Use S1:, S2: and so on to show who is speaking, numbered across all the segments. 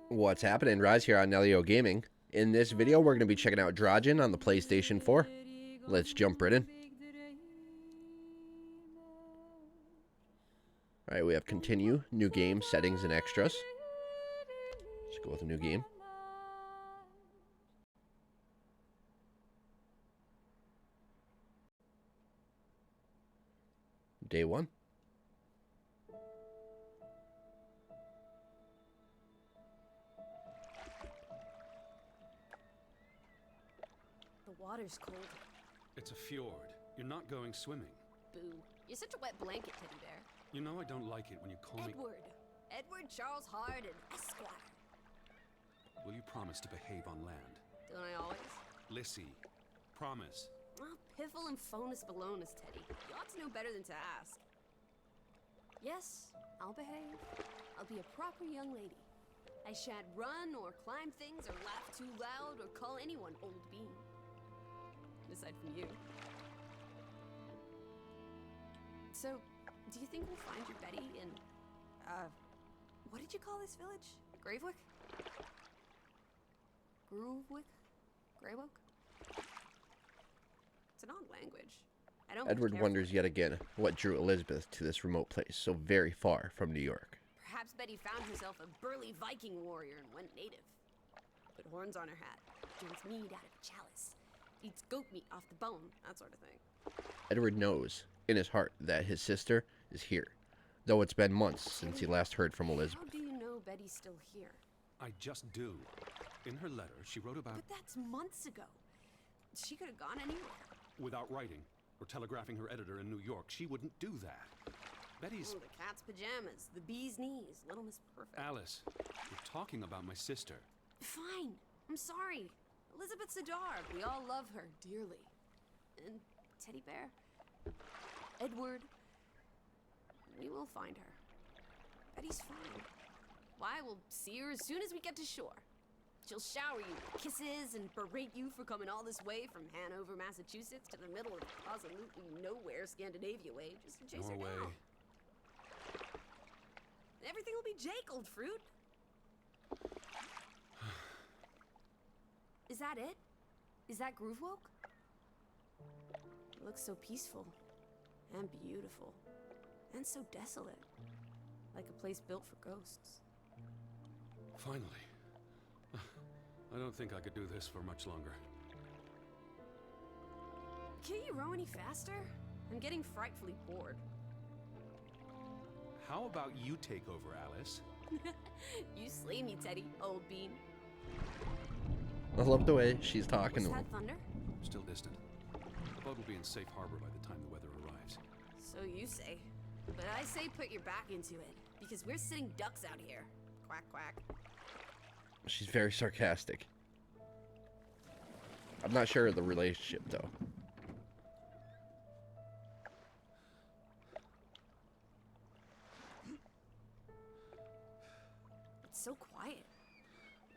S1: What's happening? Rise here on Nalyo Gaming. In this video, we're going to be checking out Draugen on the PlayStation 4. Let's jump right in. Alright, we have continue, new game, settings, and extras. Let's go with a new game. Day 1.
S2: The water's cold.
S3: It's a fjord. You're not going swimming.
S2: Boo. You're such a wet blanket, teddy bear.
S3: You know I don't like it when you call me...
S2: Edward Charles Harden, Esquire.
S3: Will you promise to behave on land?
S2: Don't I always?
S3: Lissie, promise.
S2: Oh, piffle and phonus balonus, Teddy. You ought to know better than to ask. Yes, I'll behave. I'll be a proper young lady. I shan't run or climb things or laugh too loud or call anyone old bean. Aside from you. So, do you think we'll find your Betty in, what did you call this village? Gravewick? Groovewick? Greywoke? It's an odd language. I don't
S1: Edward wonders yet again what drew Elizabeth to this remote place so very far from New York.
S2: Perhaps Betty found herself a burly Viking warrior and went native. Put horns on her hat, drinks mead out of a chalice, eats goat meat off the bone, that sort of thing.
S1: Edward knows in his heart that his sister is here, though it's been months since he last heard from Elizabeth.
S2: How do you know Betty's still here?
S3: I just do. In her letter, she wrote about...
S2: But that's months ago. She could have gone anywhere.
S3: Without writing or telegraphing her editor in New York, she wouldn't do that. Betty's...
S2: Oh, the cat's pajamas, the bee's knees, Little Miss Perfect.
S3: Alice, you're talking about my sister.
S2: Fine. I'm sorry. Elizabeth's a dog. We all love her dearly. And Teddy Bear, Edward, we will find her. Betty's fine. Why, we'll see her as soon as we get to shore. She'll shower you with kisses and berate you for coming all this way from Hanover, Massachusetts to the middle of absolutely nowhere Scandinavia way just to chase
S3: Norway.
S2: her down. Everything will be Jake, old fruit. Is that it? Is that Groovewoke? It looks so peaceful and beautiful and so desolate, like a place built for ghosts.
S3: Finally. I don't think I could do this for much longer.
S2: Can't you row any faster? I'm getting frightfully bored.
S3: How about you take over, Alice?
S2: You slay me, Teddy, old bean.
S1: I love the way she's talking
S2: Was
S1: to him.
S2: that thunder?
S3: Still distant. The boat will be in safe harbor by the time the weather arrives.
S2: So you say. But I say put your back into it, because we're sitting ducks out here. Quack, quack.
S1: She's very sarcastic. I'm not sure of the relationship, though.
S2: It's so quiet.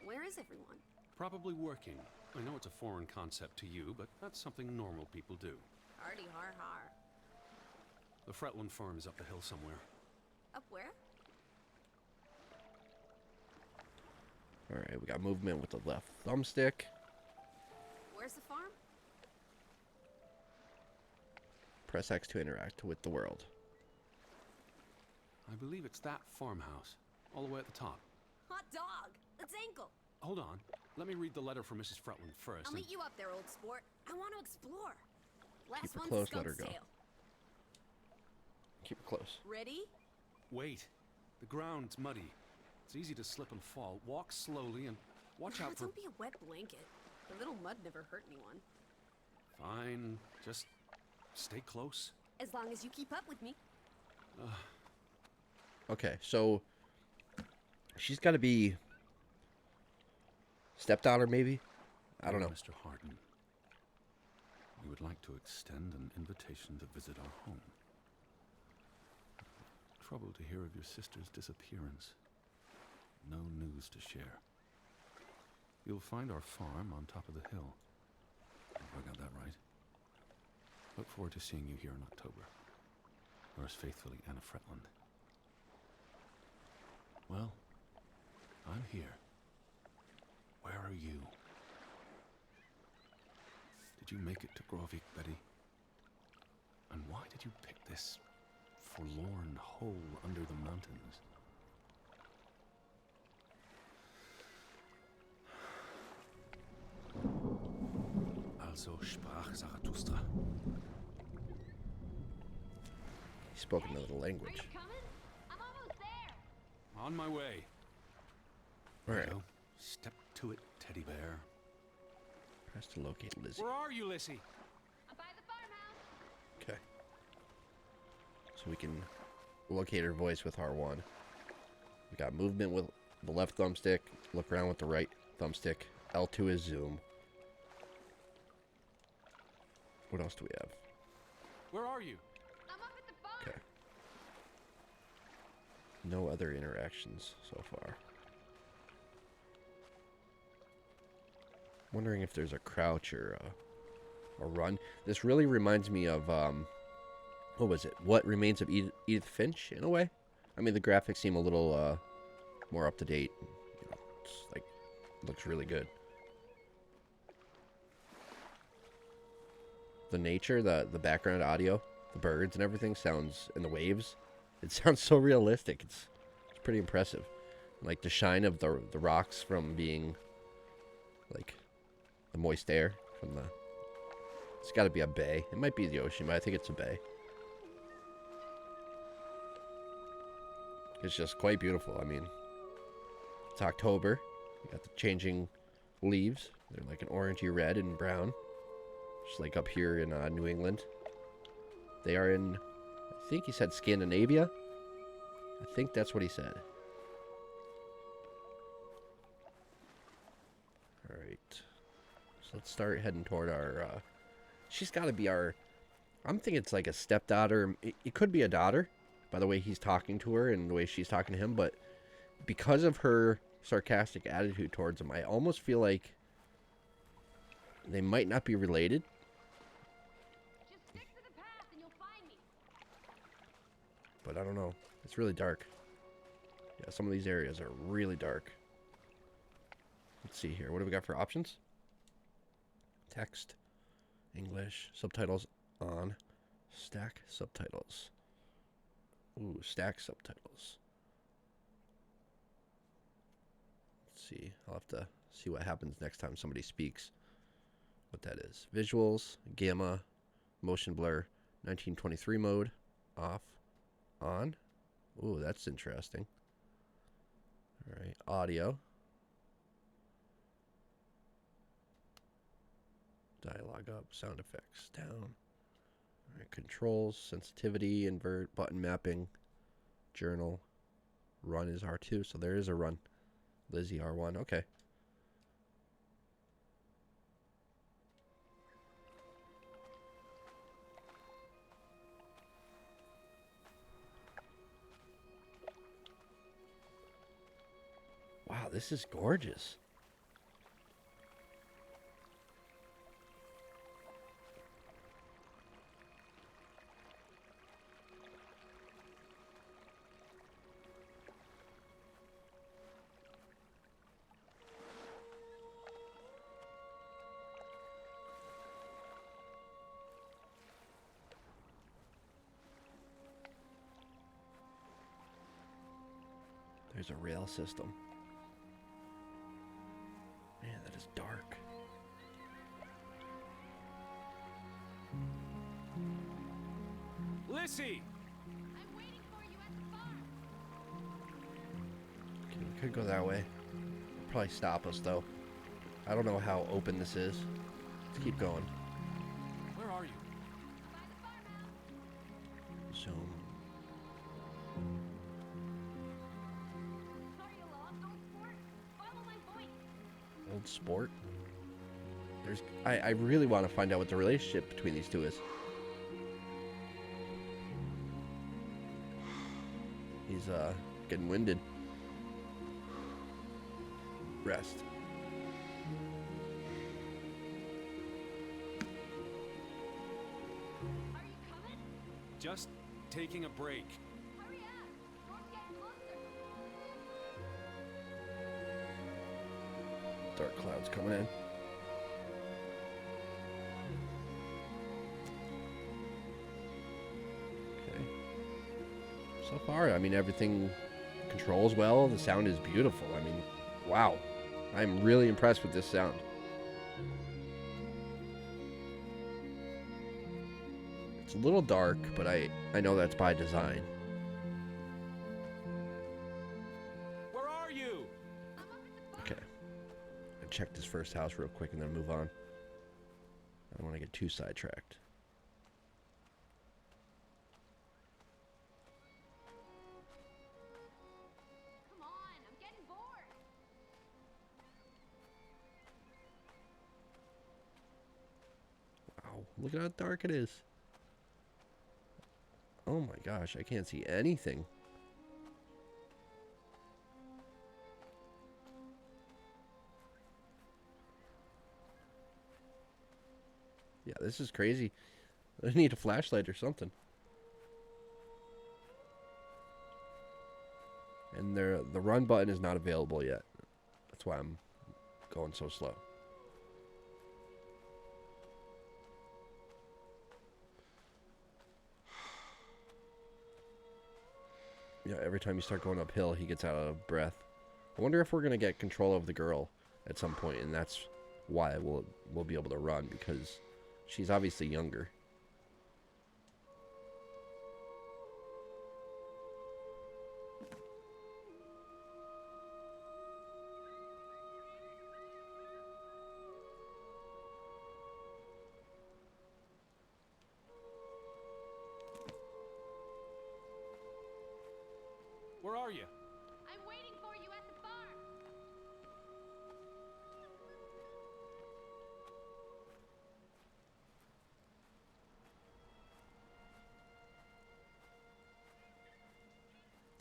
S2: Where is everyone?
S3: Probably working. I know it's a foreign concept to you, but that's something normal people do.
S2: Hardy har har.
S3: The Fretland farm is up the hill somewhere.
S2: Up where?
S1: Alright, we got movement with the left thumbstick.
S2: Where's the farm?
S1: Press X to interact with the world.
S3: I believe it's that farmhouse, all the way at the top.
S2: Hot dog! Let's ankle!
S3: Hold on. Let me read the letter from Mrs. Fretland first.
S2: I'll meet you up there, old sport. I want to explore. Last
S1: Keep her
S2: one's
S1: close,
S2: skunk
S1: let her go.
S2: sale.
S1: Keep it close.
S2: Ready?
S3: Wait. The ground's muddy. It's easy to slip and fall. Walk slowly and watch out for...
S2: Don't be a wet blanket. The little mud never hurt anyone.
S3: Fine. Just stay close.
S2: As long as you keep up with me.
S1: Okay, so she's got to be stepdaughter, maybe? I don't know.
S3: Mr. Harden, we would like to extend an invitation to visit our home. Trouble to hear of your sister's disappearance. No news to share. You'll find our farm on top of the hill. If I got that right. Look forward to seeing you here in October. Yours faithfully, Anna Fretland. Well, I'm here. Where are you? Did you make it to Grovik, Betty? And why did you pick this forlorn hole under the mountains? Also sprach Zarathustra.
S1: He spoke another language.
S2: Are you coming? I'm almost there.
S3: On my way.
S1: Alright.
S3: Righto. Step to it, teddy bear.
S1: Press to locate Lissie.
S3: Where are you, Lissie?
S2: I'm by the farmhouse.
S1: Okay. So we can locate her voice with R1. We got movement with the left thumbstick. Look around with the right thumbstick. L2 is zoom. What else do we have?
S3: Where are you?
S2: I'm up at the farm.
S1: Okay. No other interactions so far. Wondering if there's a crouch or a run. This really reminds me of what was it? What Remains of Edith Finch in a way. I mean, the graphics seem a little more up to date. You know, it's like looks really good. The nature, the background audio, the birds and everything sounds, and the waves, it sounds so realistic. It's pretty impressive. Like the shine of the rocks from being like the moist air from the, it's got to be a bay. It might be the ocean, but I think it's a bay. It's just quite beautiful. I mean, it's October. You got the changing leaves. They're like an orangey red and brown. Just like up here in New England. They are in, I think he said Scandinavia. I think that's what he said. Alright. So let's start heading toward our, she's got to be our, I'm thinking it's like a stepdaughter. It could be a daughter, by the way he's talking to her and the way she's talking to him. But because of her sarcastic attitude towards him, I almost feel like they might not be related. But I don't know. It's really dark. Yeah, some of these areas are really dark. Let's see here. What do we got for options? Text, English, subtitles on, stack subtitles. Ooh, stack subtitles. Let's see. I'll have to see what happens next time somebody speaks. What that is. Visuals, gamma, motion blur, 1923 mode, off. On. Ooh, that's interesting. All right, audio. Dialogue up, sound effects down. All right, controls, sensitivity, invert, button mapping, journal. Run is R2, so there is a run. Lissie R1, okay. Wow, this is gorgeous. There's a rail system. Man, that is dark.
S3: Lissie!
S2: I'm waiting for you at the farm.
S1: Okay, we could go that way. Probably stop us though. I don't know how open this is. Let's keep going.
S3: Where are you?
S2: By the farmhouse.
S1: Zoom.
S2: Are you lost, old sport? Follow my voice.
S1: Old sport. There's. I really want to find out what the relationship between these two is. He's getting winded. Rest.
S2: Are you coming?
S3: Just taking a break.
S2: Hurry up! Storm's getting closer.
S1: Dark clouds coming in. Okay. So far, I mean, everything controls well. The sound is beautiful. I mean, wow. I'm really impressed with this sound. It's a little dark, but I know that's by design.
S3: Where are you?
S1: Okay. I'll check this first house real quick and then move on. I don't want to get too sidetracked.
S2: Come on, I'm getting bored.
S1: Wow, look at how dark it is. Oh my gosh, I can't see anything. Yeah, this is crazy. I need a flashlight or something. And the run button is not available yet. That's why I'm going so slow. Yeah, every time you start going uphill, he gets out of breath. I wonder if we're gonna get control of the girl at some point, and that's why we'll be able to run, because she's obviously younger.
S3: Where are you?
S2: I'm waiting for you at the farm.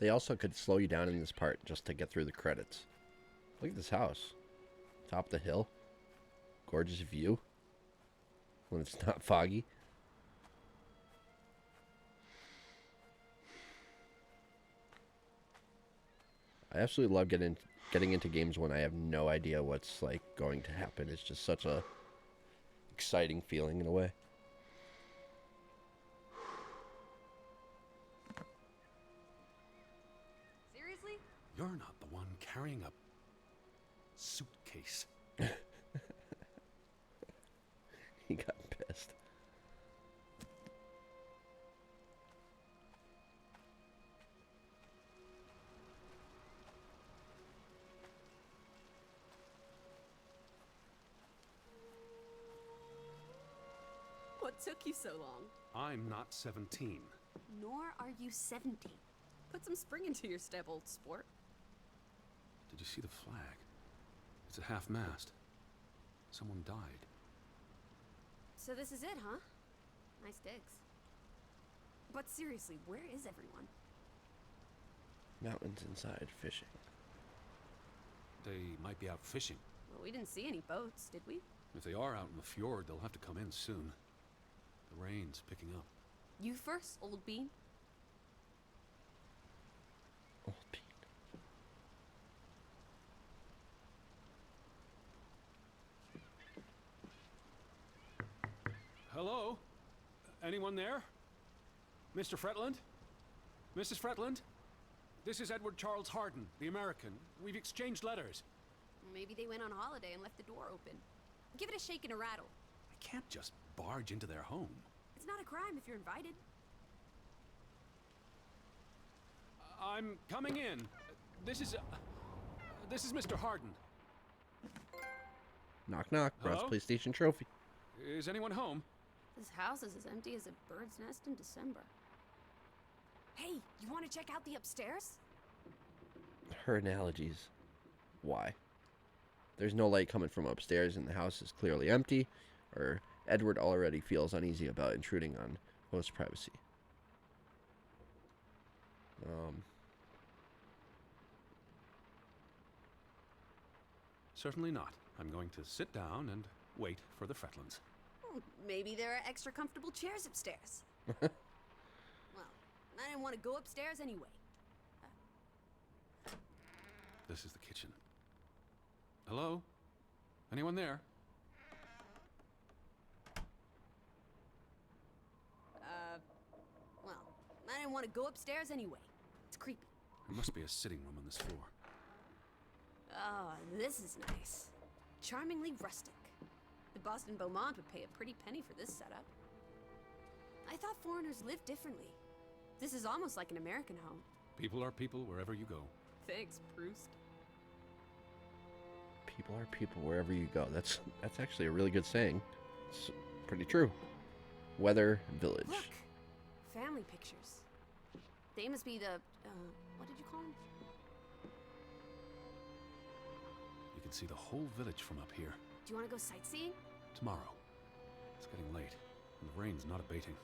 S1: They also could slow you down in this part just to get through the credits. Look at this house. Top of the hill. Gorgeous view. When it's not foggy. I absolutely love getting into games when I have no idea what's like going to happen. It's just such a exciting feeling in a way.
S2: Seriously?
S3: You're not the one carrying a suitcase.
S1: He got pissed.
S2: What took you so long?
S3: I'm not 17.
S2: Nor are you 70. Put some spring into your step, old sport.
S3: Did you see the flag? It's at half-mast. Someone died.
S2: So this is it, huh? Nice digs. But seriously, where is everyone?
S1: Mountains inside fishing.
S3: They might be out fishing.
S2: Well, we didn't see any boats, did we?
S3: If they are out in the fjord, they'll have to come in soon. The rain's picking up.
S2: You first, old bean.
S1: Old Pete.
S3: Hello? Anyone there? Mr. Fretland? Mrs. Fretland? This is Edward Charles Harden, the American. We've exchanged letters.
S2: Maybe they went on holiday and left the door open. Give it a shake and a rattle.
S3: I can't just barge into their home.
S2: It's not a crime if you're invited.
S3: I'm coming in. This is Mr. Harden.
S1: Knock knock. Brad's
S3: Hello?
S1: PlayStation trophy.
S3: Is anyone home?
S2: This house is as empty as a bird's nest in December. Hey, you want to check out the upstairs?
S1: Her analogies. Why? There's no light coming from upstairs and the house is clearly empty, or Edward already feels uneasy about intruding on host privacy.
S3: Certainly not. I'm going to sit down and wait for the Fretlands.
S2: Maybe there are extra comfortable chairs upstairs. Well, didn't want to go upstairs anyway.
S3: This is the kitchen. Hello? Anyone there?
S2: Well, I didn't want to go upstairs anyway. It's creepy.
S3: There must be a sitting room on this floor.
S2: Oh, this is nice. Charmingly rustic. The Boston Beaumont would pay a pretty penny for this setup. I thought foreigners lived differently. This is almost like an American home.
S3: People are people wherever you go.
S2: Thanks, Proust.
S1: People are people wherever you go. That's actually a really good saying. It's pretty true. Weather Village.
S2: Look! Family pictures. They must be the, what did you call them?
S3: You can see the whole village from up here.
S2: Do you want to go sightseeing?
S3: Tomorrow. It's getting late, and the rain's not abating.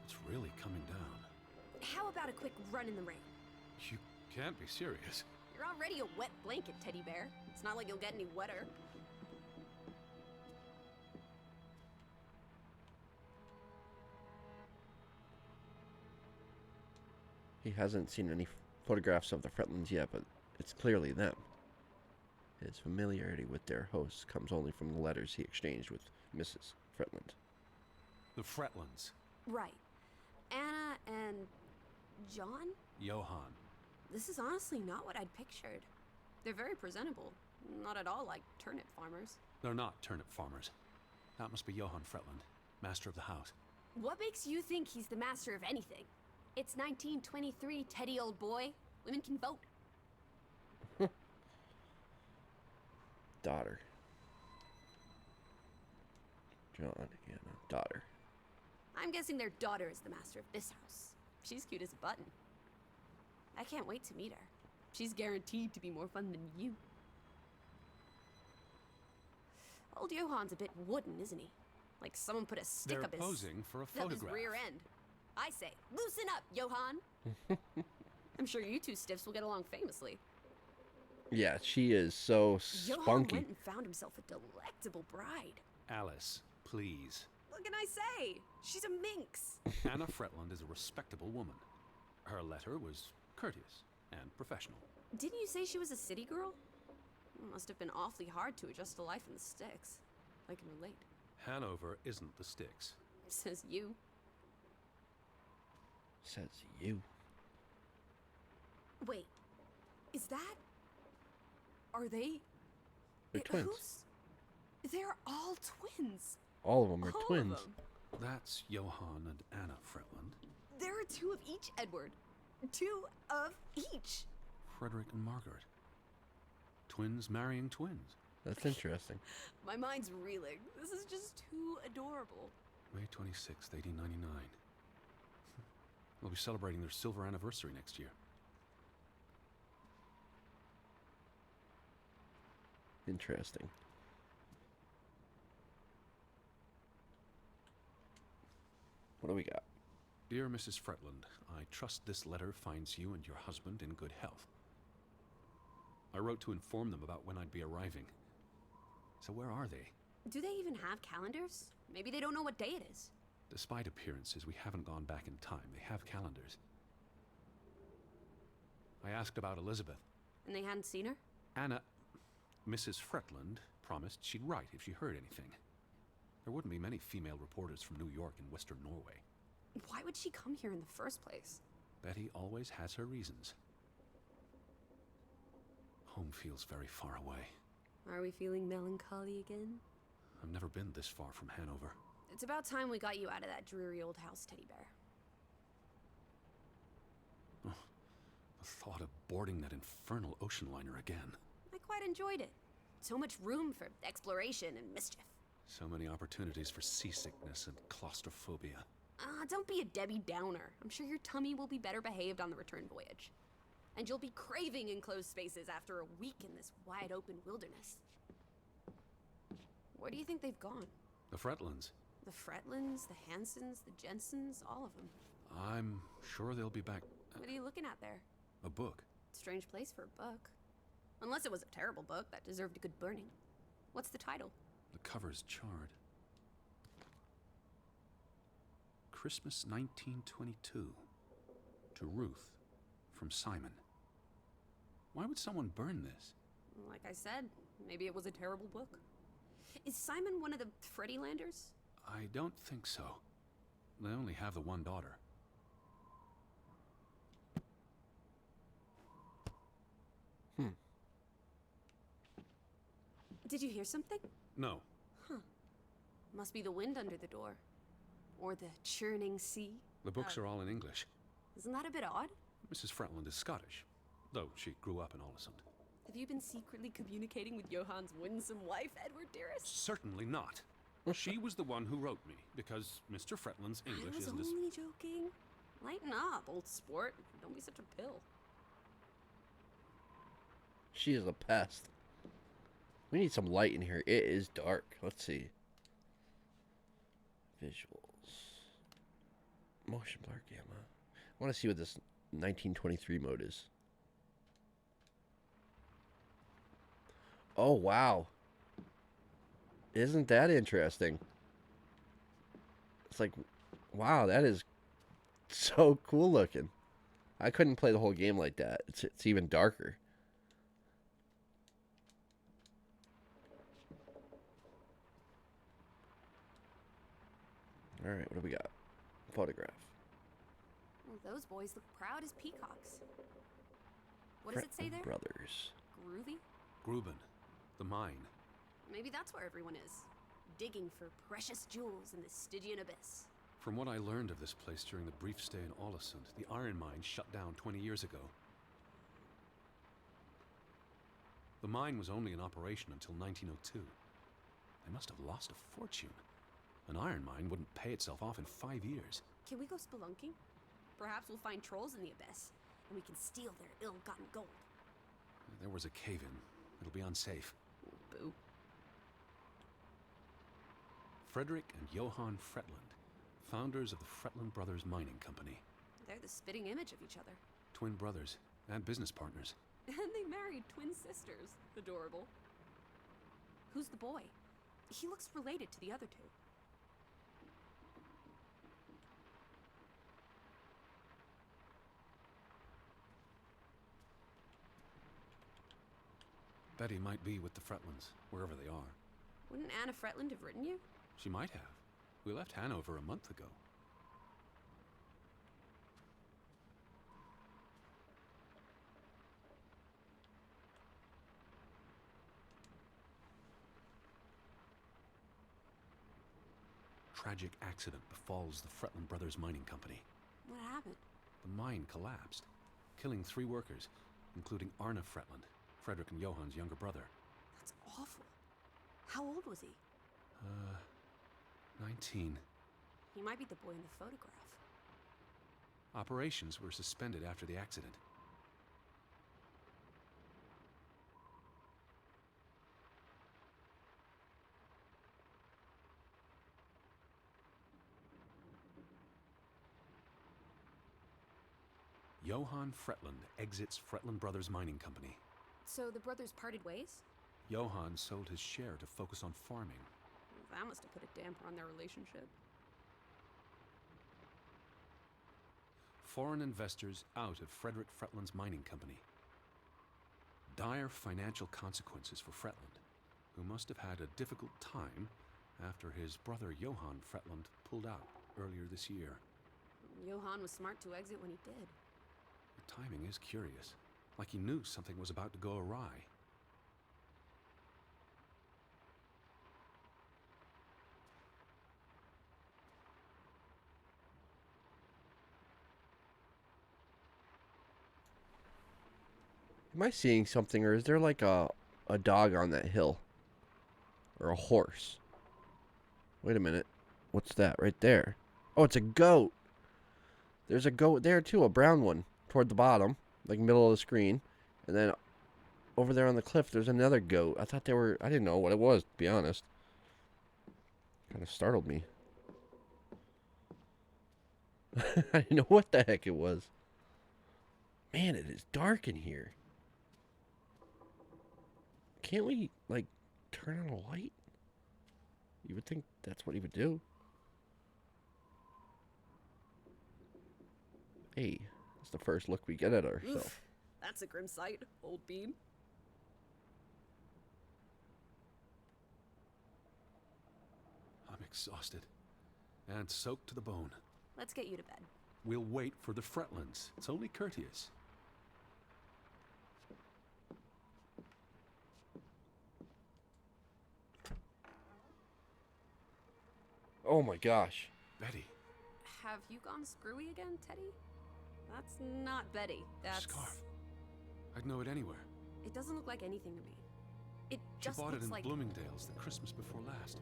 S3: It's really coming down.
S2: How about a quick run in the rain?
S3: You can't be serious.
S2: You're already a wet blanket, teddy bear. It's not like you'll get any wetter.
S1: He hasn't seen any photographs of the Fretlands yet, but it's clearly them. His familiarity with their hosts comes only from the letters he exchanged with Mrs. Fretland.
S3: The Fretlands.
S2: Right. Anna and John?
S3: Johann.
S2: This is honestly not what I'd pictured. They're very presentable. Not at all like turnip farmers.
S3: They're not turnip farmers. That must be Johann Fretland, master of the house.
S2: What makes you think he's the master of anything? It's 1923, Teddy, old boy. Women can vote.
S1: Daughter. John, Anna, daughter.
S2: I'm guessing their daughter is the master of this house. She's cute as a button. I can't wait to meet her. She's guaranteed to be more fun than you. Old Johann's a bit wooden, isn't he? Like someone put a stick
S3: They're
S2: up his...
S3: posing for a
S2: up
S3: photograph.
S2: his rear end. I say, loosen up, Johann. I'm sure you two stiffs will get along famously.
S1: Yeah, she is so
S2: Johann
S1: spunky.
S2: went and found himself a delectable bride.
S3: Alice, please.
S2: What can I say? She's a minx.
S3: Anna Fretland is a respectable woman. Her letter was courteous and professional.
S2: Didn't you say she was a city girl? It must have been awfully hard to adjust to life in the sticks. I can relate.
S3: Hanover isn't the sticks.
S2: Says you.
S1: Says you.
S2: Wait, is that... Are they...
S1: They're twins.
S2: They're all twins.
S1: All of them are
S2: All of
S1: twins.
S2: them.
S3: That's Johann and Anna Fretland.
S2: There are two of each, Edward. Two of each.
S3: Frederick and Margaret. Twins marrying twins.
S1: That's interesting.
S2: My mind's reeling. This is just too adorable.
S3: May 26th, 1899. They'll be celebrating their silver anniversary next year.
S1: Interesting. What do we got?
S3: Dear Mrs. Fretland, I trust this letter finds you and your husband in good health. I wrote to inform them about when I'd be arriving. So where are they?
S2: Do they even have calendars? Maybe they don't know what day it is.
S3: Despite appearances, we haven't gone back in time. They have calendars. I asked about Elizabeth.
S2: And they hadn't seen her?
S3: Anna, Mrs. Fretland, promised she'd write if she heard anything. There wouldn't be many female reporters from New York and Western Norway.
S2: Why would she come here in the first place?
S3: Betty always has her reasons. Home feels very far away.
S2: Are we feeling melancholy again?
S3: I've never been this far from Hanover.
S2: It's about time we got you out of that dreary old house, Teddy Bear.
S3: Oh, the thought of boarding that infernal ocean liner again.
S2: I quite enjoyed it. So much room for exploration and mischief.
S3: So many opportunities for seasickness and claustrophobia.
S2: Don't be a Debbie Downer. I'm sure your tummy will be better behaved on the return voyage. And you'll be craving enclosed spaces after a week in this wide open wilderness. Where do you think they've gone?
S3: The Fretlands.
S2: The Fretlands, the Hansons, the Jensens, all of them.
S3: I'm sure they'll be back.
S2: What are you looking at there?
S3: A book.
S2: Strange place for a book. Unless it was a terrible book that deserved a good burning. What's the title?
S3: The cover's charred. Christmas 1922. To Ruth, from Simon. Why would someone burn this?
S2: Like I said, maybe it was a terrible book. Is Simon one of the Freddylanders?
S3: I don't think so. They only have the one daughter.
S2: Did you hear something?
S3: No.
S2: Must be the wind under the door. Or the churning sea.
S3: The books are all in English.
S2: Isn't that a bit odd?
S3: Mrs. Fretland is Scottish, though she grew up in Ollesund.
S2: Have you been secretly communicating with Johann's winsome wife, Edward dearest?
S3: Certainly not. She was the one who wrote me, because Mr. Fretland's English
S2: I was
S3: isn't as...
S2: only joking. Lighten up, old sport. Don't be such a pill.
S1: She is a pest. We need some light in here. It is dark. Let's see. Visuals. Motion blur gamma. I want to see what this 1923 mode is. Oh, wow. Isn't that interesting? It's like, wow, that is so cool looking. I couldn't play the whole game like that. It's even darker. All right, what do we got? Photograph.
S2: Well, those boys look proud as peacocks. What does it say there?
S1: Brothers.
S2: Groovy?
S3: Gruben, the mine.
S2: Maybe that's where everyone is. Digging for precious jewels in the Stygian abyss.
S3: From what I learned of this place during the brief stay in Ollesund, the iron mine shut down 20 years ago. The mine was only in operation until 1902. They must have lost a fortune. An iron mine wouldn't pay itself off in 5 years.
S2: Can we go spelunking? Perhaps we'll find trolls in the abyss, and we can steal their ill-gotten gold.
S3: There was a cave-in. It'll be unsafe.
S2: Boo.
S3: Frederick and Johann Fretland, founders of the Fretland Brothers Mining Company.
S2: They're the spitting image of each other.
S3: Twin brothers and business partners.
S2: And they married twin sisters. Adorable. Who's the boy? He looks related to the other two.
S3: Betty might be with the Fretlands, wherever they are.
S2: Wouldn't Anna Fretland have written you?
S3: She might have. We left Hanover a month ago. Tragic accident befalls the Fretland Brothers Mining Company.
S2: What happened?
S3: The mine collapsed, killing 3 workers, including Arne Fretland, Frederick and Johann's younger brother.
S2: That's awful. How old was he?
S3: 19.
S2: He might be the boy in the photograph.
S3: Operations were suspended after the accident. Johann Fretland exits Fretland Brothers Mining Company.
S2: So the brothers parted ways?
S3: Johann sold his share to focus on farming.
S2: That must have put a damper on their relationship.
S3: Foreign investors out of Frederick Fretland's mining company. Dire financial consequences for Fretland, who must have had a difficult time after his brother Johann Fretland pulled out earlier this year.
S2: Johann was smart to exit when he did.
S3: The timing is curious, like he knew something was about to go awry.
S1: Am I seeing something, or is there like a dog on that hill? Or a horse? Wait a minute. What's that right there? Oh, it's a goat. There's a goat there too, a brown one, toward the bottom, like middle of the screen. And then over there on the cliff, there's another goat. I thought they were, I didn't know what it was, to be honest. Kind of startled me. I didn't know what the heck it was. Man, it is dark in here. Can't we, like, turn on a light? You would think that's what he would do. Hey, that's the first look we get at ourselves.
S2: Oof, that's a grim sight, old bean.
S3: I'm exhausted and soaked to the bone.
S2: Let's get you to bed.
S3: We'll wait for the Fretlands. It's only courteous.
S1: Oh my gosh.
S3: Betty,
S2: Have you gone screwy again, Teddy? That's not Betty. That's...
S3: scarf. I'd know it anywhere.
S2: It doesn't look like anything to me. It
S3: She
S2: just
S3: bought it
S2: looks
S3: in
S2: like...
S3: Bloomingdale's the Christmas before last.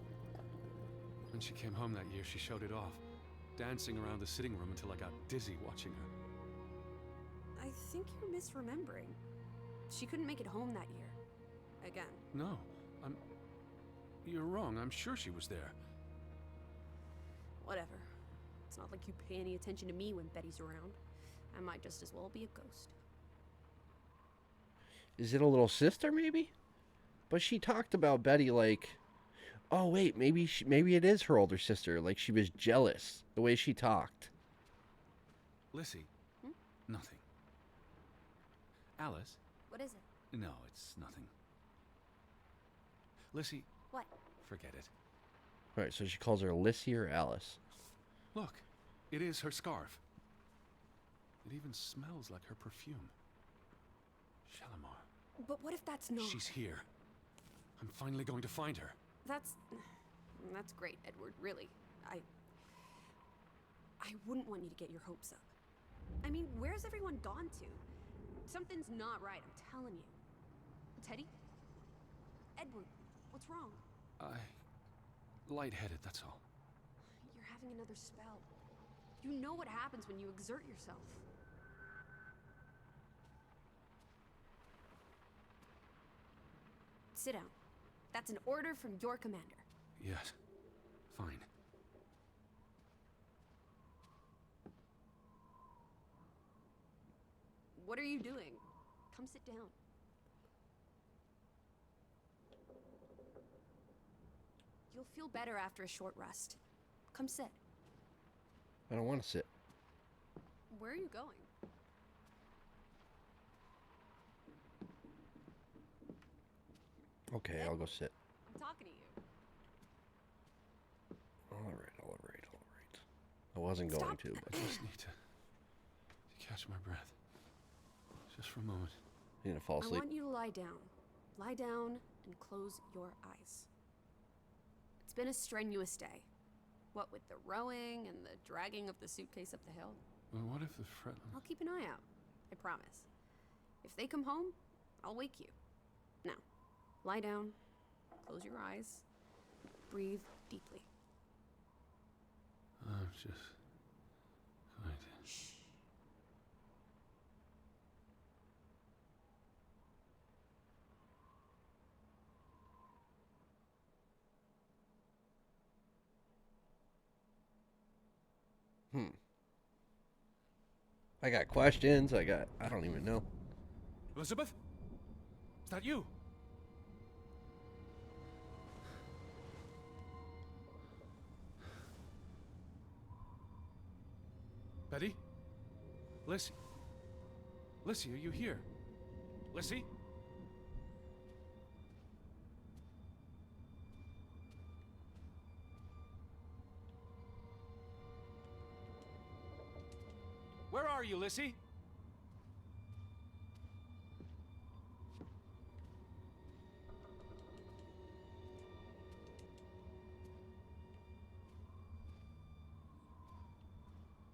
S3: When she came home that year, she showed it off, dancing around the sitting room until I got dizzy watching her.
S2: I think you're misremembering. She couldn't make it home that year. Again.
S3: No, you're wrong. I'm sure she was there.
S2: Whatever. It's not like you pay any attention to me when Betty's around. I might just as well be a ghost.
S1: Is it a little sister, maybe? But she talked about Betty like... Oh, wait, maybe it is her older sister. Like, she was jealous, the way she talked.
S3: Lissie?
S2: Hmm?
S3: Nothing. Alice?
S2: What is it?
S3: No, it's nothing. Lissie?
S2: What?
S3: Forget it.
S1: Alright, so she calls her Lissie or Alice.
S3: Look, it is her scarf. It even smells like her perfume. Shalimar.
S2: But what if that's not?
S3: She's here. I'm finally going to find her.
S2: That's great, Edward, really. I wouldn't want you to get your hopes up. I mean, where's everyone gone to? Something's not right, I'm telling you. Teddy? Edward, what's wrong?
S3: Lightheaded, that's all.
S2: You're having another spell. You know what happens when you exert yourself. Sit down. That's an order from your commander.
S3: Yes. Fine.
S2: What are you doing? Come sit down. You'll feel better after a short rest. Come sit.
S1: I don't want to sit.
S2: Where are you going?
S1: Okay, I'll go sit.
S2: I'm talking to you.
S1: Alright. I wasn't going
S2: Stop.
S1: to, but
S3: I just need to catch my breath. Just for a moment.
S1: I'm gonna fall
S2: I
S1: asleep.
S2: want you to lie down. Lie down and close your eyes. It's been a strenuous day. What with the rowing and the dragging of the suitcase up the hill.
S3: Well, what if the Fretland...
S2: I'll keep an eye out. I promise. If they come home, I'll wake you. Now, lie down, close your eyes, breathe deeply.
S3: I'm just going to...
S2: Shh.
S1: I got questions. I don't even know.
S3: Elizabeth? Is that you? Betty? Lissie? Lissie, are you here? Lissie? Where are you, Lissie?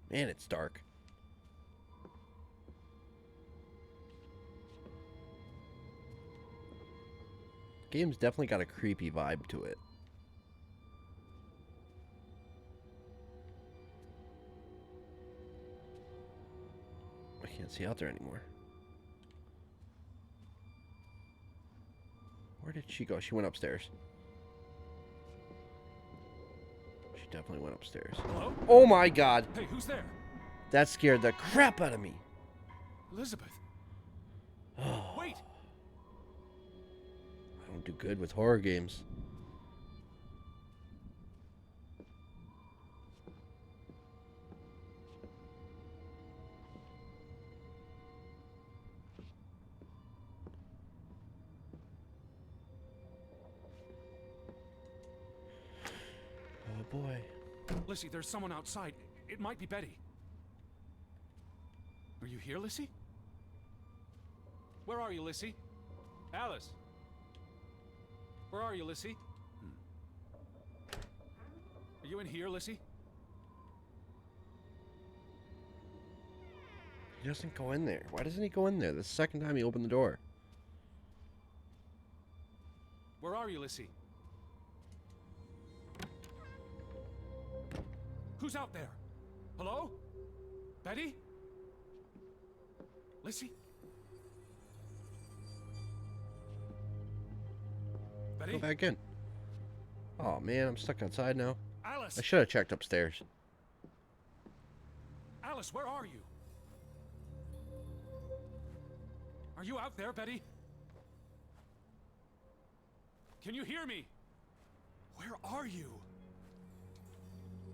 S1: Man, it's dark. Game's definitely got a creepy vibe to it. I can't see out there anymore. Where did she go? She went upstairs. She definitely went upstairs.
S3: Hello?
S1: Oh my god!
S3: Hey, who's there?
S1: That scared the crap out of me.
S3: Elizabeth.
S1: Oh,
S3: Wait!
S1: I don't do good with horror games. boy.
S3: Lissie, there's someone outside. It might be Betty. Are you here, Lissie? Where are you, Lissie? Alice? Where are you, Lissie? Are you in here, Lissie?
S1: He doesn't go in there. Why doesn't he go in there? The second time he opened the door.
S3: Where are you, Lissie? Who's out there? Hello? Betty? Lissie? Betty?
S1: Go back in. Oh man, I'm stuck outside now.
S3: Alice!
S1: I should have checked upstairs.
S3: Alice, where are you? Are you out there, Betty? Can you hear me? Where are you?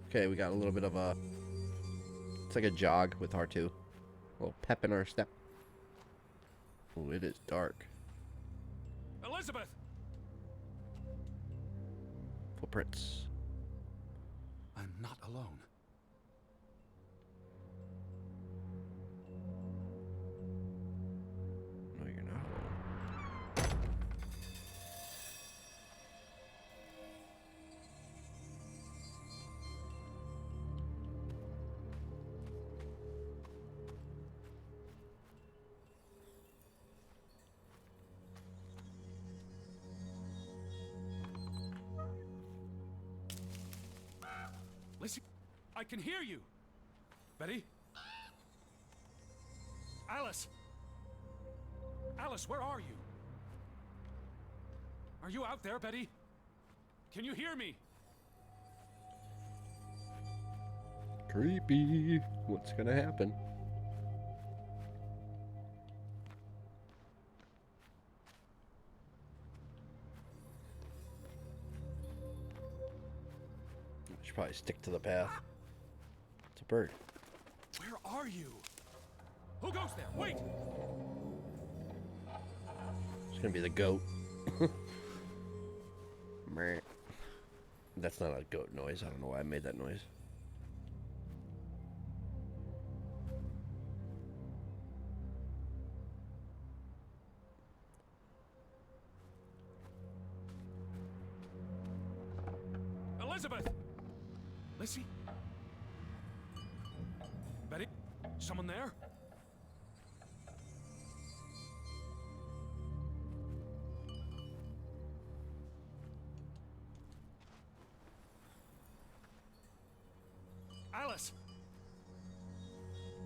S1: Okay, we got a little bit of a... It's like a jog with R2. A little pep in our step. Oh, it is dark.
S3: Elizabeth!
S1: Footprints.
S3: I'm not alone.
S1: No, you're not alone.
S3: Lissie, I can hear you. Betty? Alice! Alice, where are you? Are you out there, Betty? Can you hear me?
S1: Creepy. What's gonna happen? I should probably stick to the path. It's a bird.
S3: Where are you? Who goes there? Wait!
S1: It's gonna be the goat. Meh. That's not a goat noise. I don't know why I made that noise.
S3: Elizabeth! Lissie? Betty? Someone there? Alice!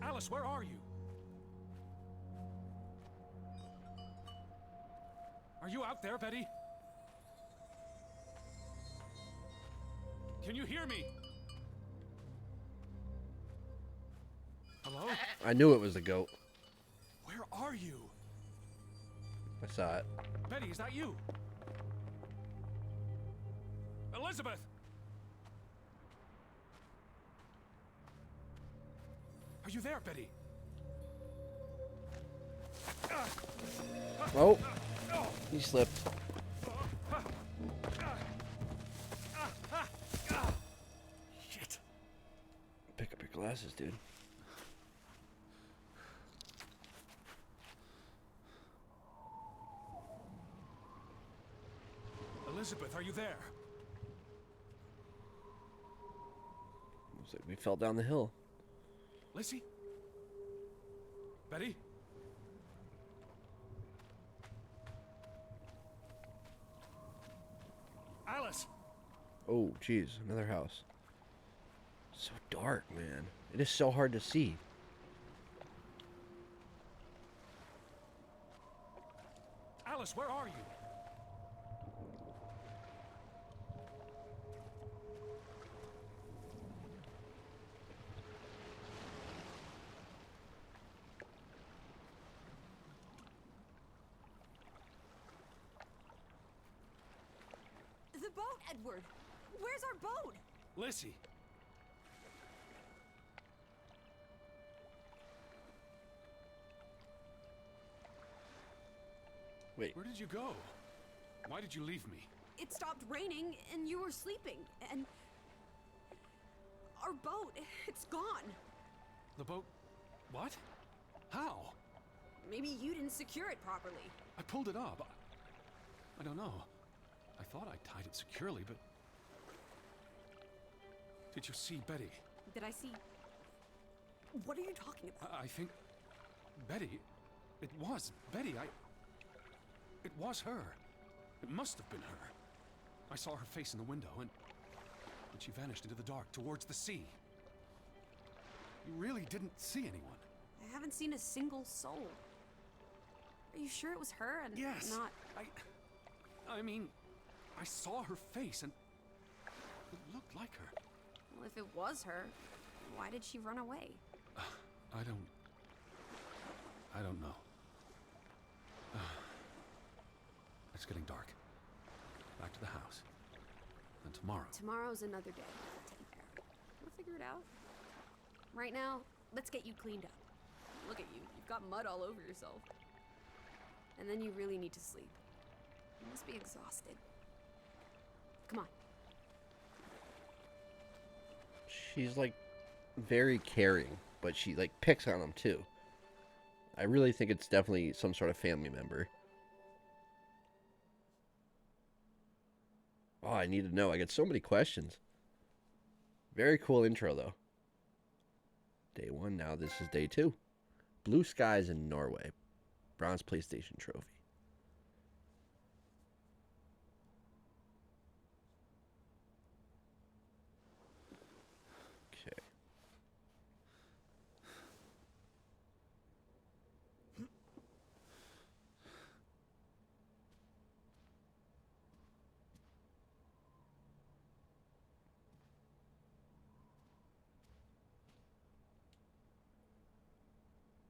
S3: Alice, where are you? Are you out there, Betty? Can you hear me? Hello?
S1: I knew it was the goat.
S3: Where are you?
S1: I saw it.
S3: Betty, is that you? Elizabeth! Are you there, Betty?
S1: Oh, he slipped.
S3: Shit.
S1: Pick up your glasses, dude.
S3: Elizabeth, are you there?
S1: Looks like we fell down the hill.
S3: Lissie? Betty? Alice!
S1: Oh, geez, another house. So dark, man. It is so hard to see.
S3: Alice, where are you?
S2: The boat, Edward! Where's our boat?
S3: Lissie!
S1: Wait,
S3: Where did you go? Why did you leave me?
S2: It stopped raining and you were sleeping, and Our boat, it's gone.
S3: The boat... What? How?
S2: Maybe you didn't secure it properly.
S3: I pulled it up. I don't know. I thought I tied it securely, but... Did you see Betty?
S2: Did I see... What are you talking about?
S3: I think... Betty... It was Betty. It was her. It must have been her. I saw her face in the window, and she vanished into the dark towards the sea. You really didn't see anyone?
S2: I haven't seen a single soul. Are you sure it was her and
S3: Yes.
S2: not...
S3: I mean, I saw her face, and it looked like her.
S2: Well, if it was her, why did she run away?
S3: I don't know. It's getting dark. Back to the house. And tomorrow.
S2: Tomorrow's another day, Teddy Bear. We'll figure it out. Right now, let's get you cleaned up. Look at you. You've got mud all over yourself. And then you really need to sleep. You must be exhausted. Come on.
S1: She's like very caring, but she like picks on him too. I really think it's definitely some sort of family member. Oh, I need to know. I get so many questions. Very cool intro, though. Day 1, now this is day 2. Blue skies in Norway. Bronze PlayStation trophy. Okay.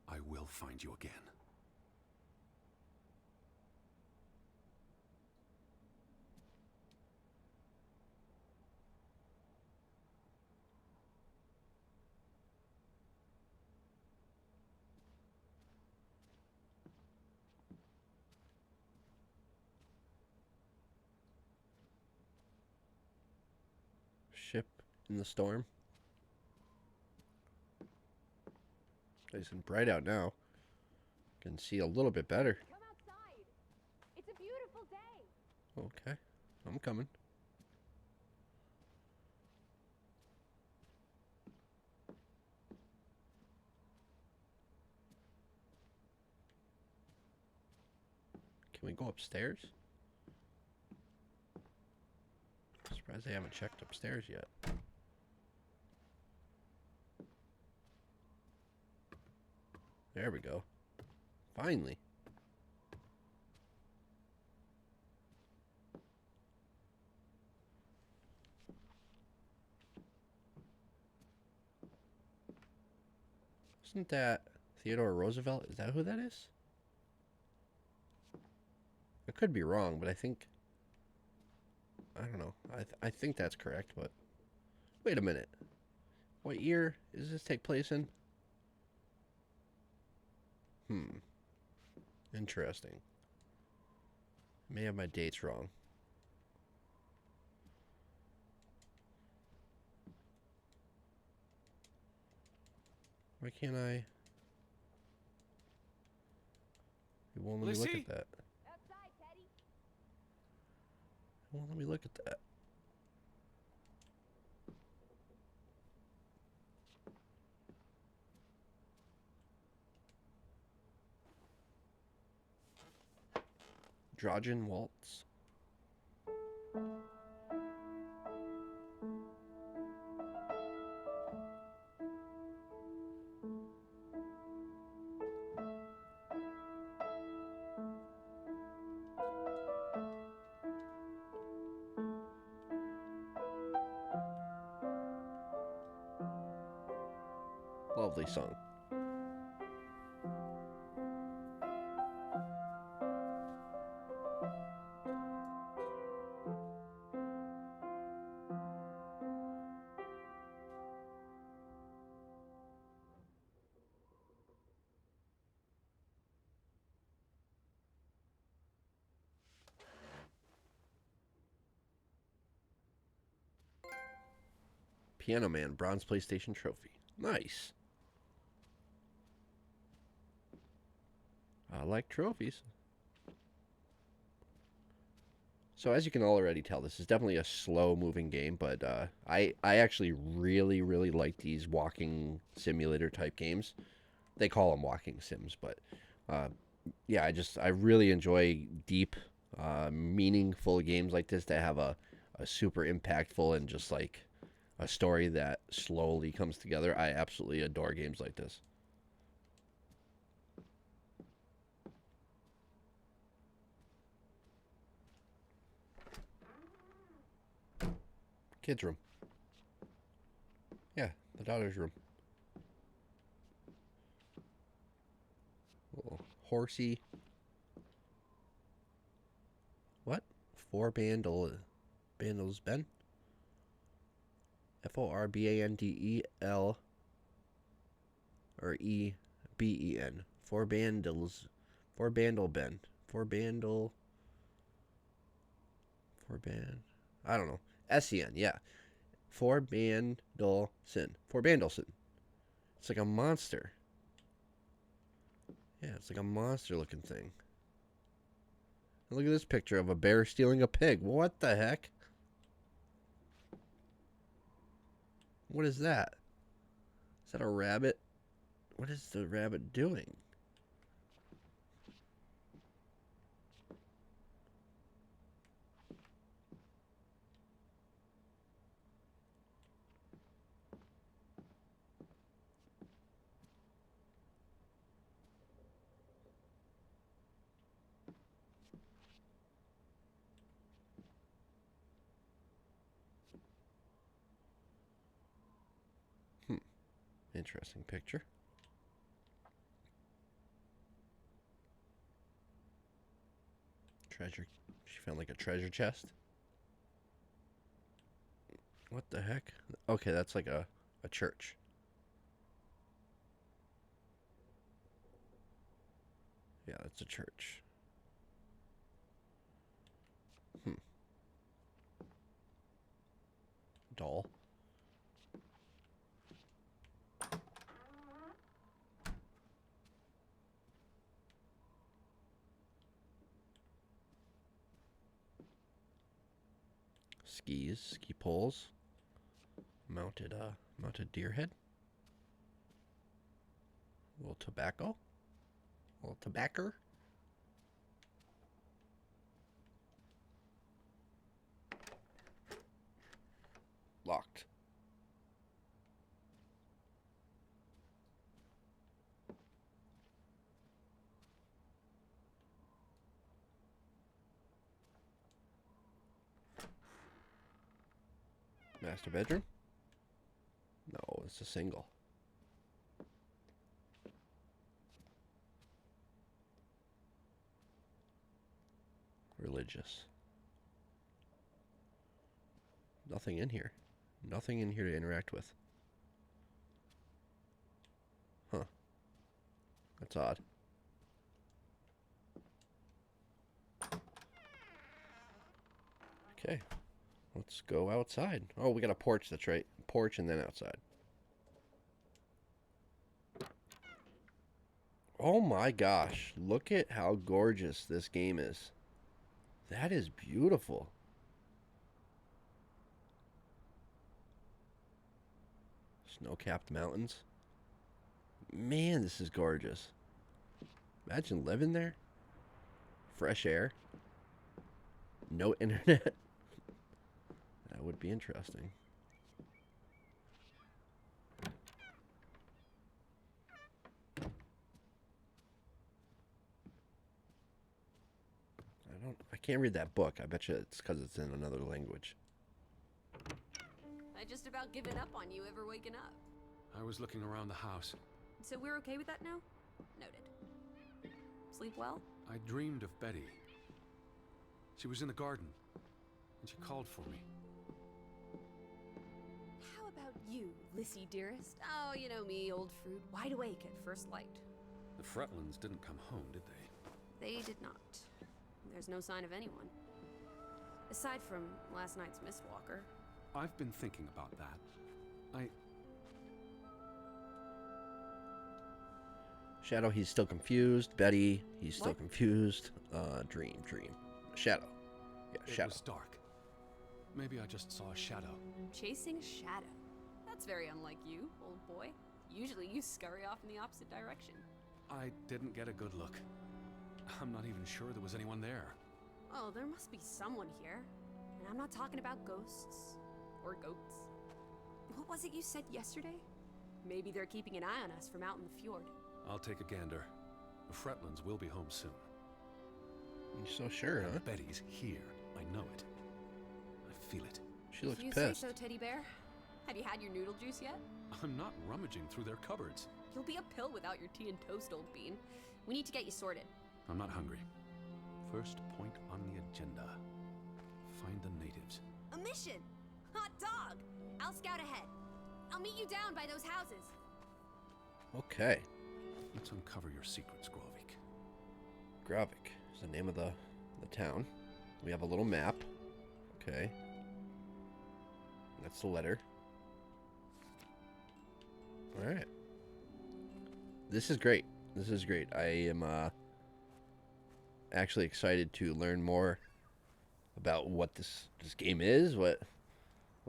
S3: I will find you again.
S1: Ship in the storm. Nice and bright out now. Can see a little bit better.
S2: Come outside. It's a beautiful day.
S1: Okay, I'm coming. Can we go upstairs? Surprised they haven't checked upstairs yet. There we go. Finally. Isn't that Theodore Roosevelt? Is that who that is? I could be wrong, but I think... I don't know. I think that's correct, but... Wait a minute. What year does this take place in? Interesting. I may have my dates wrong. Why can't I? It won't let me look
S3: Lissie?
S1: at that.
S2: Outside, Teddy.
S1: It won't let me look at that. Draugen waltz. Lovely song. Piano Man, bronze PlayStation trophy. Nice. I like trophies. So as you can already tell, this is definitely a slow-moving game, but I actually really, really like these walking simulator type games. They call them walking sims, but yeah, I really enjoy deep, meaningful games like this that have a super impactful and just like a story that slowly comes together. I absolutely adore games like this. Kids' room. Yeah, the daughter's room. Little horsey. What? Bandels Ben? Forbandel or EBEN. Forbandels. Forbandel Ben. Forbandel. Forband. I don't know. SEN, yeah. Forbandelson. Forbandelson. It's like a monster. Yeah, it's like a monster looking thing. And look at this picture of a bear stealing a pig. What the heck? What is that? Is that a rabbit? What is the rabbit doing? Interesting picture. Treasure. She found like a treasure chest. What the heck? Okay, that's like a church. Yeah, that's a church. Doll. Skis, ski poles. Mounted deer head. A little tobacco. A little tobacco. Locked. Master bedroom? No, it's a single. Religious. Nothing in here. Nothing in here to interact with. Huh. That's odd. Okay. Let's go outside. Oh, we got a porch, that's right. Porch and then outside. Oh my gosh. Look at how gorgeous this game is. That is beautiful. Snow-capped mountains. Man, this is gorgeous. Imagine living there. Fresh air. No internet. That would be interesting. I can't read that book. I bet you it's because it's in another language.
S2: I just about given up on you ever waking up.
S3: I was looking around the house.
S2: So we're okay with that now? Noted. Sleep well?
S3: I dreamed of Betty. She was in the garden, and she called for me.
S2: How about you, Lissie dearest? Oh, you know me, old fruit, wide awake at first light.
S3: The Fretlands didn't come home, did they?
S2: They did not. There's no sign of anyone. Aside from last night's mistwalker.
S3: I've been thinking about that.
S1: Shadow, he's still confused. Betty, he's still
S2: What?
S1: confused. Dream. Shadow. Yeah,
S3: It
S1: Shadow.
S3: was dark. Maybe I just saw a shadow.
S2: Chasing a shadow. That's very unlike you, old boy. Usually you scurry off in the opposite direction.
S3: I didn't get a good look. I'm not even sure there was anyone there.
S2: Oh, there must be someone here. And I'm not talking about ghosts. Or goats. What was it you said yesterday? Maybe they're keeping an eye on us from out in the fjord.
S3: I'll take a gander. The Fretlands will be home soon.
S1: You're so sure, huh?
S3: Betty's here. I know it. I feel it.
S1: She looks
S2: You
S1: pissed.
S2: say so, teddy bear? Have you had your noodle juice yet?
S3: I'm not rummaging through their cupboards.
S2: You'll be a pill without your tea and toast, old bean. We need to get you sorted.
S3: I'm not hungry. First point on the agenda. Find the natives.
S2: A mission! Hot dog! I'll scout ahead. I'll meet you down by those houses.
S1: Okay.
S3: Let's uncover your secrets, Grovik.
S1: Gravik is the name of the town. We have a little map. Okay. That's the letter. Alright. This is great. This is great. I am actually excited to learn more about what this game is, what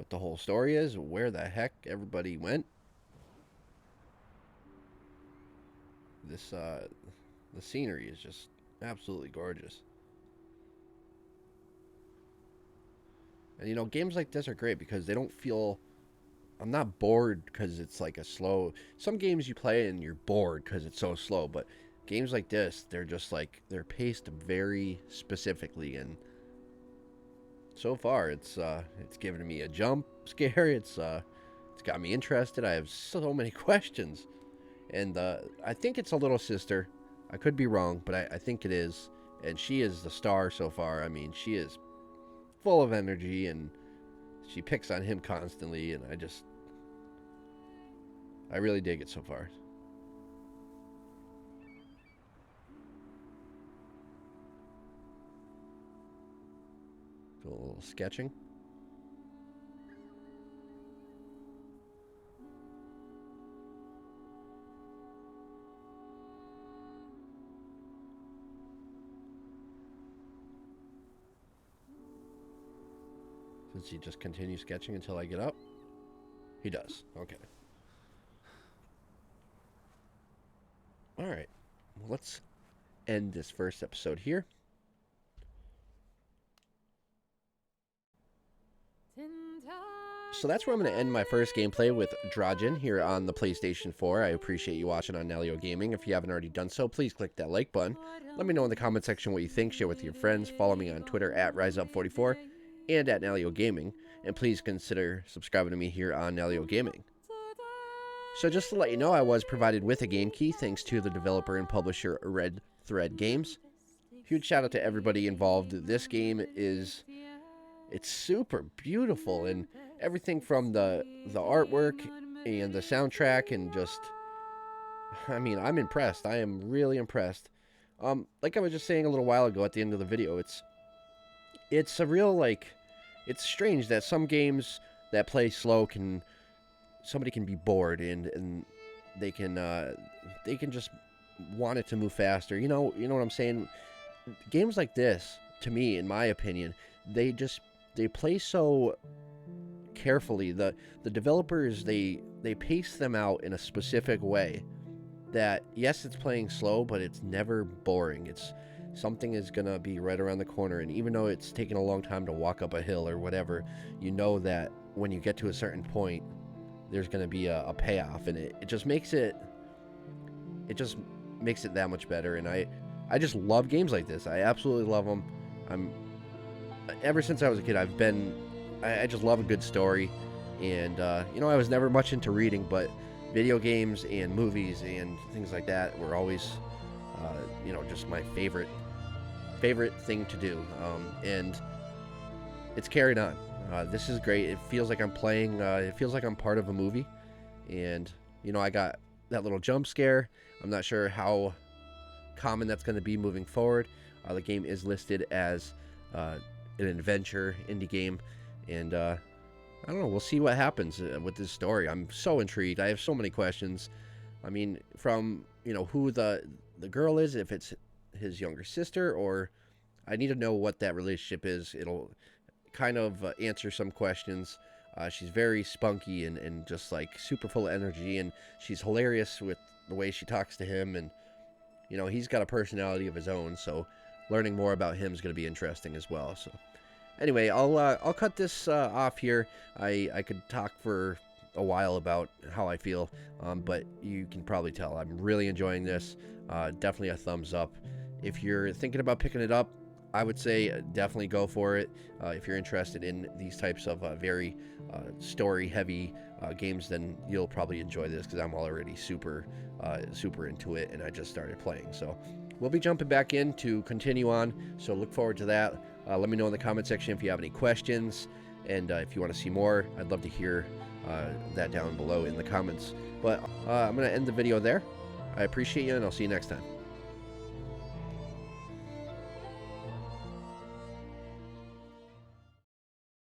S1: the whole story is, where the heck everybody went. This the scenery is just absolutely gorgeous. And you know, games like this are great because they don't feel, I'm not bored because it's like a slow, some games you play and you're bored because it's so slow, but games like this, they're just like, they're paced very specifically, and so far it's given me a jump scare. It's got me interested. I have so many questions, and I think it's a little sister. I could be wrong, but I think it is, and she is the star so far. I mean, she is full of energy, and she picks on him constantly, and I really dig it so far. Do a little sketching. Does he just continue sketching until I get up? He does. Okay. Alright. Well, let's end this first episode here. So that's where I'm going to end my first gameplay with Draugen here on the PlayStation 4. I appreciate you watching on Nalyo Gaming. If you haven't already done so, please click that like button. Let me know in the comment section what you think. Share with your friends. Follow me on Twitter at RiseUp44 and at Nalyo Gaming. And please consider subscribing to me here on Nalyo Gaming. So just to let you know, I was provided with a game key thanks to the developer and publisher Red Thread Games. Huge shout out to everybody involved. This game is, it's super beautiful, and everything from the artwork and the soundtrack, and just, I mean, I'm impressed. I am really impressed. Like I was just saying a little while ago at the end of the video, it's a real, like, it's strange that some games that play slow somebody can be bored, and they can just want it to move faster. You know what I'm saying? Games like this, to me, in my opinion, they play so carefully. The developers, they pace them out in a specific way that, yes, it's playing slow, but it's never boring. It's something is gonna be right around the corner, and even though it's taking a long time to walk up a hill or whatever, you know that when you get to a certain point, there's gonna be a payoff, and it just makes it that much better. And I just love games like this. I absolutely love them. Ever since I was a kid, I just love a good story, and I was never much into reading, but video games and movies and things like that were always just my favorite thing to do, and it's carried on. This is great. It feels like I'm playing, it feels like I'm part of a movie, and I got that little jump scare. I'm not sure how common that's going to be moving forward. The game is listed as an adventure indie game, and I don't know. We'll see what happens with this story. I'm so intrigued. I have so many questions. I mean, from, you know, who the girl is, if it's his younger sister, or I need to know what that relationship is. It'll kind of answer some questions. She's very spunky and just like super full of energy, and she's hilarious with the way she talks to him, and you know, he's got a personality of his own, so learning more about him is going to be interesting as well. So anyway, I'll cut this off here. I could talk for a while about how I feel, but you can probably tell I'm really enjoying this. Definitely a thumbs up. If you're thinking about picking it up, I would say definitely go for it. If you're interested in these types of very story-heavy games, then you'll probably enjoy this, because I'm already super into it, and I just started playing. So we'll be jumping back in to continue on, so look forward to that. Let me know in the comment section if you have any questions, and if you want to see more, I'd love to hear that down below in the comments. But I'm going to end the video there. I appreciate you, and I'll see you next time.